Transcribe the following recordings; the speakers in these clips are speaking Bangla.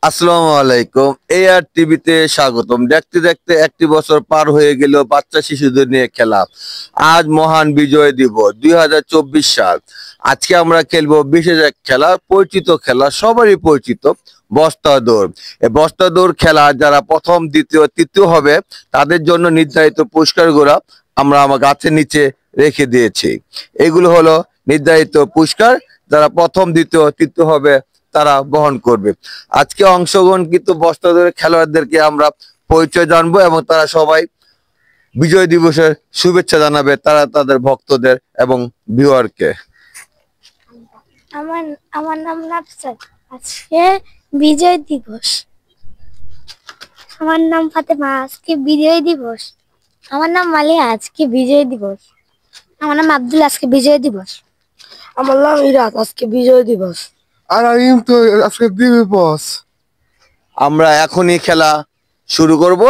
আসসালামু আলাইকুম। এআর টিভিতে স্বাগতম। দেখতে দেখতে একটি বছর পার হয়ে গেল বাচ্চা শিশুদের নিয়ে খেলা। আজ মহান বিজয় দিবস 2024 সাল। আজকে আমরা খেলবো বিশেষ এক খেলা, পরিচিত খেলা, সবারই পরিচিত বস্তা দৌড়। এই বস্তা দৌড় খেলা যারা প্রথম, দ্বিতীয়, তৃতীয় হবে তাদের জন্য নির্ধারিত পুরস্কারগুলো আমরা আমার গাছের নিচে রেখে দিয়েছি। এগুলো হলো নির্ধারিত পুরস্কার, যারা প্রথম, দ্বিতীয়, তৃতীয় হবে তারা বহন করবে। আজকে অংশগ্রহণকৃত বস্তা দৌড়ের খেলোয়াড়দেরকে আমরা পরিচয় জানবো এবং তারা সবাই বিজয় দিবসের শুভেচ্ছা জানাবে তারা তাদের ভক্তদের এবং ভিউয়ারকে। আমার আমার নাম নাফসাত। আজকে বিজয় দিবস। আমার নাম ফাতেমা। আজকে বিজয় দিবস। আমার নাম মালিয়া। আজকে বিজয় দিবস। আমার নাম আব্দুল। আজকে বিজয় দিবস। আমার নাম ইরাত। আজকে বিজয় দিবস। আর আইম তো আজকে দিবস। আমরা এখনই খেলা শুরু করব।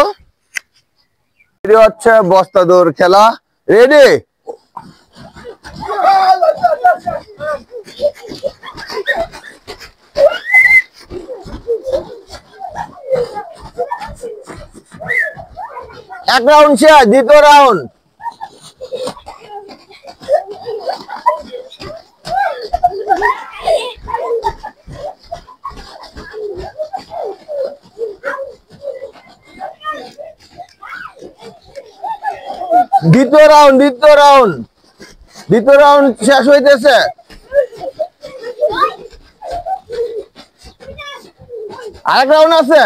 এটি হচ্ছে বস্তা দৌড় খেলা। রেডি? এক রাউন্ড শেষ, দ্বিতীয় রাউন্ড। দ্বিতীয় রাউন্ড শেষ হইতেছে। আরেক রাউন্ড আছে।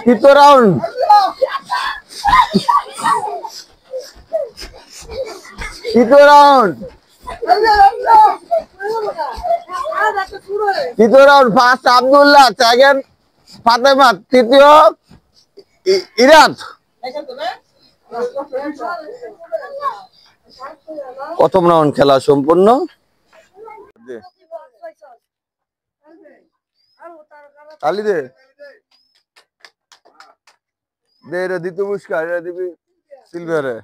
তৃতীয় round. First Abdullah, second Fatema, তৃতীয় ইরাত। প্রথম রাউন্ড খেলা সম্পূর্ণ। তালি দে দে রে, দ্বিতীয় পুরস্কার এটা দিবি সিলভারে।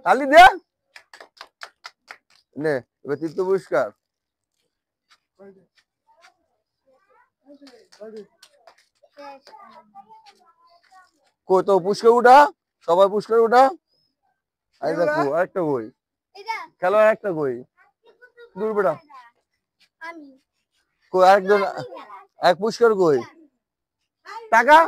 তালি দে নে, এবার তৃতীয় পুরস্কার। কই তো পুরস্কার উঠা, সবাই পুরস্কার উঠা। এই দেখো আরেকটা কই, খেলো আরেকটা কই, দূর বেটা কই, আরেকজন এক পুরস্কার কই, টাকা